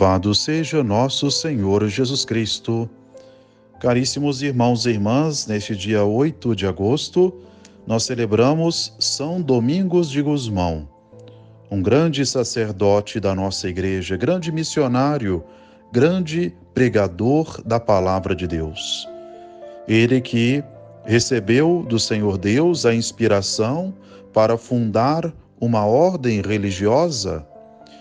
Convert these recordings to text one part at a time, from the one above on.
Louvado seja nosso Senhor Jesus Cristo. Caríssimos irmãos e irmãs, neste dia 8 de agosto, nós celebramos São Domingos de Gusmão, um grande sacerdote da nossa igreja, grande missionário, grande pregador da palavra de Deus. Ele que recebeu do Senhor Deus a inspiração para fundar uma ordem religiosa,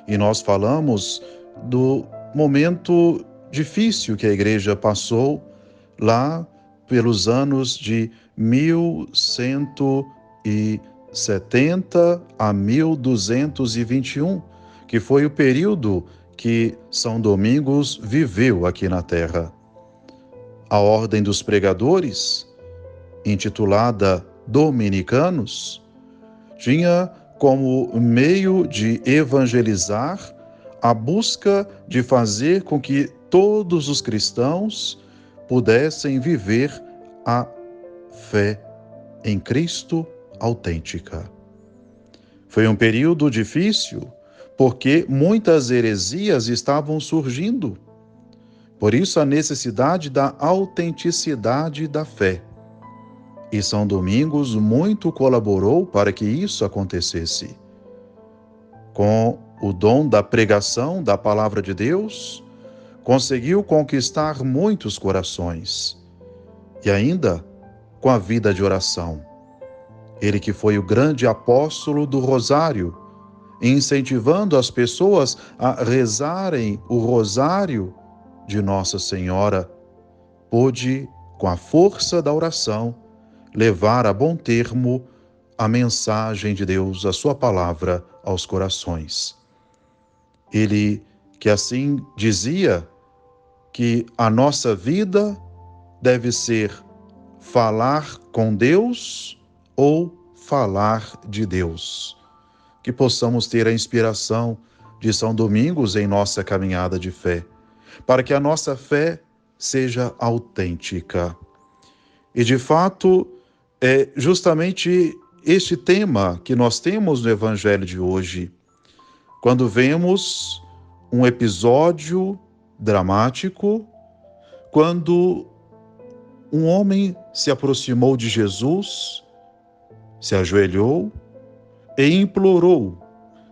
e nós falamos do momento difícil que a igreja passou lá pelos anos de 1170 a 1221, que foi o período que São Domingos viveu aqui na Terra. A Ordem dos Pregadores, intitulada Dominicanos, tinha como meio de evangelizar a busca de fazer com que todos os cristãos pudessem viver a fé em Cristo autêntica. Foi um período difícil, porque muitas heresias estavam surgindo. Por isso a necessidade da autenticidade da fé. E São Domingos muito colaborou para que isso acontecesse. Com o dom da pregação da palavra de Deus, conseguiu conquistar muitos corações. E ainda com a vida de oração. Ele que foi o grande apóstolo do Rosário, incentivando as pessoas a rezarem o Rosário de Nossa Senhora, pôde, com a força da oração, levar a bom termo a mensagem de Deus, a sua palavra aos corações. Ele que assim dizia que a nossa vida deve ser falar com Deus ou falar de Deus. Que possamos ter a inspiração de São Domingos em nossa caminhada de fé, para que a nossa fé seja autêntica. E de fato, é justamente este tema que nós temos no Evangelho de hoje. Quando vemos um episódio dramático, quando um homem se aproximou de Jesus, se ajoelhou e implorou: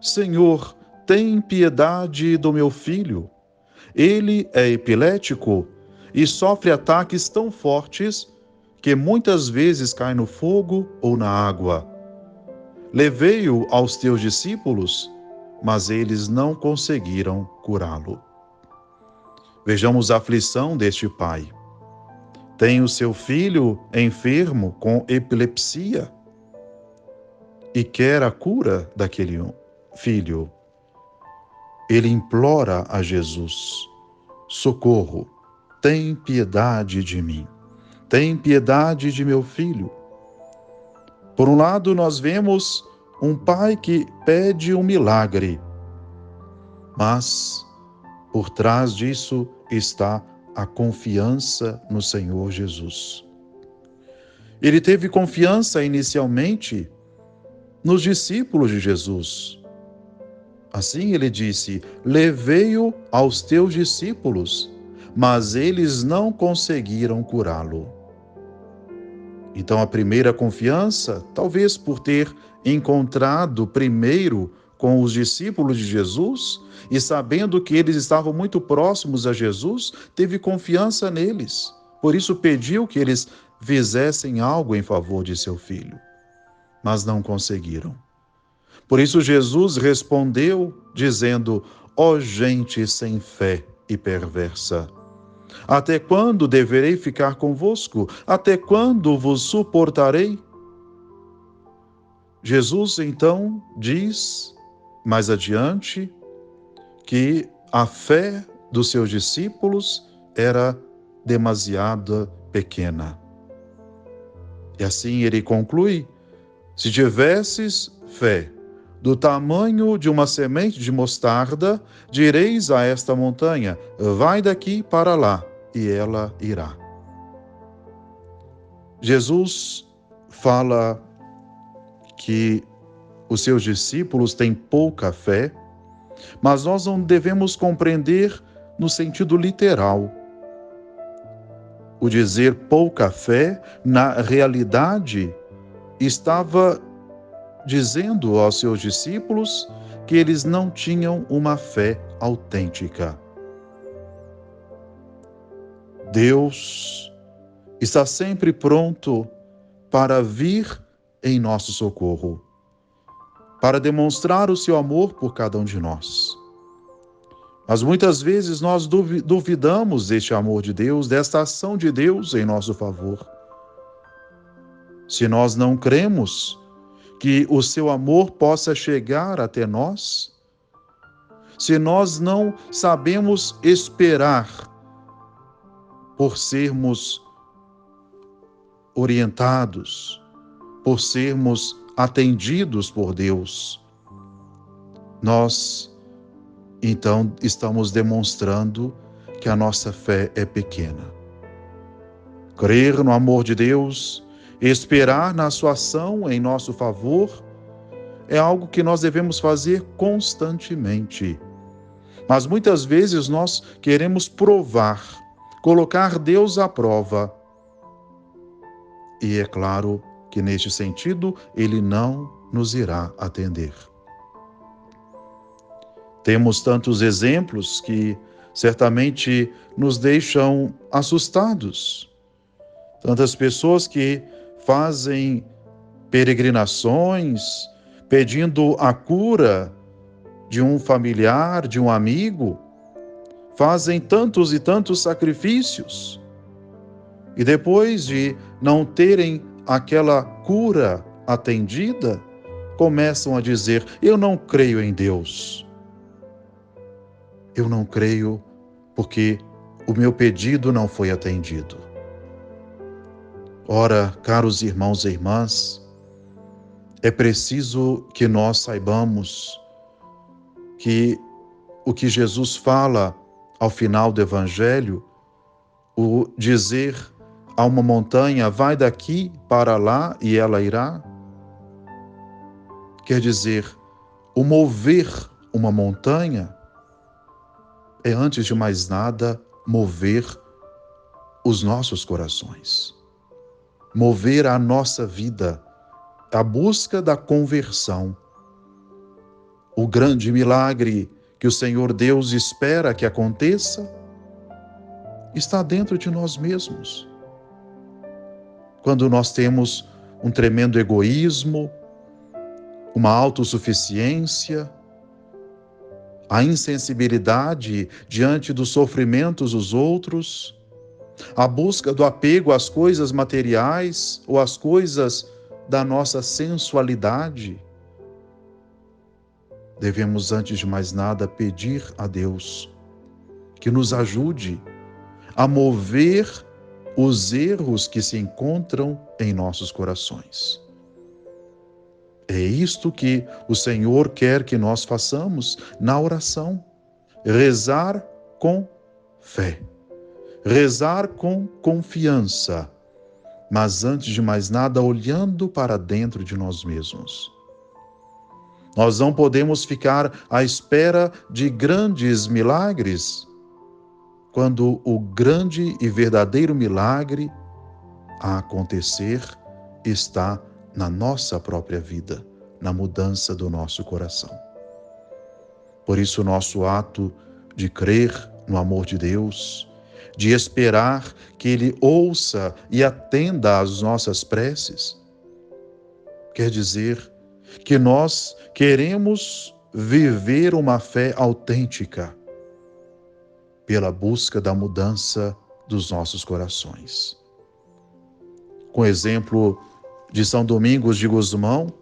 Senhor, tem piedade do meu filho. Ele é epilético e sofre ataques tão fortes que muitas vezes cai no fogo ou na água. Levei-o aos teus discípulos, mas eles não conseguiram curá-lo. Vejamos a aflição deste pai. Tem o seu filho enfermo com epilepsia e quer a cura daquele filho. Ele implora a Jesus: socorro, tem piedade de mim, tem piedade de meu filho. Por um lado, nós vemos um pai que pede um milagre, mas por trás disso está a confiança no Senhor Jesus. Ele teve confiança inicialmente nos discípulos de Jesus. Assim ele disse: levei-o aos teus discípulos, mas eles não conseguiram curá-lo. Então a primeira confiança, talvez por ter encontrado primeiro com os discípulos de Jesus e sabendo que eles estavam muito próximos a Jesus, teve confiança neles. Por isso pediu que eles fizessem algo em favor de seu filho. Mas não conseguiram. Por isso Jesus respondeu dizendo: ó gente sem fé e perversa, até quando deverei ficar convosco? Até quando vos suportarei? Jesus então diz mais adiante que a fé dos seus discípulos era demasiado pequena. E assim ele conclui: se tivesses fé do tamanho de uma semente de mostarda, direis a esta montanha: vai daqui para lá, e ela irá. Jesus fala que os seus discípulos têm pouca fé, Mas nós não devemos compreender no sentido literal. O dizer pouca fé, na realidade, estava dizendo aos seus discípulos que eles não tinham uma fé autêntica. Deus está sempre pronto para vir em nosso socorro, para demonstrar o seu amor por cada um de nós. Mas muitas vezes nós duvidamos deste amor de Deus, desta ação de Deus em nosso favor. Se nós não cremos que o seu amor possa chegar até nós, se nós não sabemos esperar por sermos orientados, por sermos atendidos por Deus, nós então estamos demonstrando que a nossa fé é pequena. Crer no amor de Deus, esperar na sua ação em nosso favor, é algo que nós devemos fazer constantemente. Mas muitas vezes nós queremos provar, colocar Deus à prova. E é claro que neste sentido Ele não nos irá atender. Temos tantos exemplos que certamente nos deixam assustados. Tantas pessoas que fazem peregrinações pedindo a cura de um familiar, de um amigo, fazem tantos e tantos sacrifícios e depois de não terem aquela cura atendida, começam a dizer: eu não creio em Deus. Eu não creio porque o meu pedido não foi atendido. Ora, caros irmãos e irmãs, é preciso que nós saibamos que o que Jesus fala ao final do Evangelho, o dizer a uma montanha, vai daqui para lá e ela irá, quer dizer, o mover uma montanha é, antes de mais nada, mover os nossos corações, mover a nossa vida, a busca da conversão. O grande milagre que o Senhor Deus espera que aconteça está dentro de nós mesmos. Quando nós temos um tremendo egoísmo, uma autossuficiência, a insensibilidade diante dos sofrimentos dos outros, a busca do apego às coisas materiais ou às coisas da nossa sensualidade, devemos, antes de mais nada, pedir a Deus que nos ajude a mover os erros que se encontram em nossos corações. É isto que o Senhor quer que nós façamos na oração. Rezar com fé. Rezar com confiança. Mas antes de mais nada, olhando para dentro de nós mesmos. Nós não podemos ficar à espera de grandes milagres, quando o grande e verdadeiro milagre a acontecer está na nossa própria vida, na mudança do nosso coração. Por isso, o nosso ato de crer no amor de Deus, de esperar que Ele ouça e atenda às nossas preces, quer dizer que nós queremos viver uma fé autêntica pela busca da mudança dos nossos corações. Com o exemplo de São Domingos de Gusmão,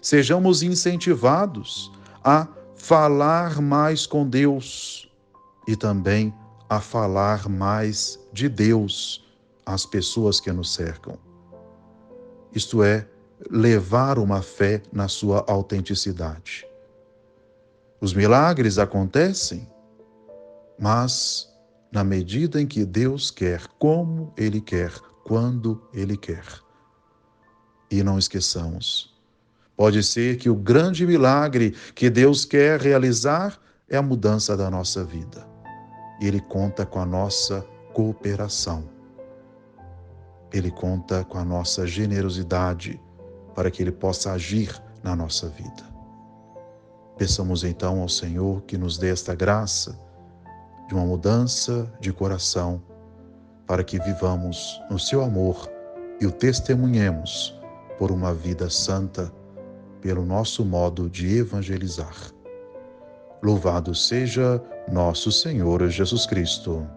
sejamos incentivados a falar mais com Deus e também a falar mais de Deus às pessoas que nos cercam. Isto é, levar uma fé na sua autenticidade. Os milagres acontecem, mas na medida em que Deus quer, como Ele quer, quando Ele quer. E não esqueçamos, pode ser que o grande milagre que Deus quer realizar é a mudança da nossa vida. E Ele conta com a nossa cooperação. Ele conta com a nossa generosidade para que Ele possa agir na nossa vida. Peçamos então ao Senhor que nos dê esta graça de uma mudança de coração, para que vivamos no seu amor e o testemunhemos por uma vida santa, pelo nosso modo de evangelizar. Louvado seja nosso Senhor Jesus Cristo.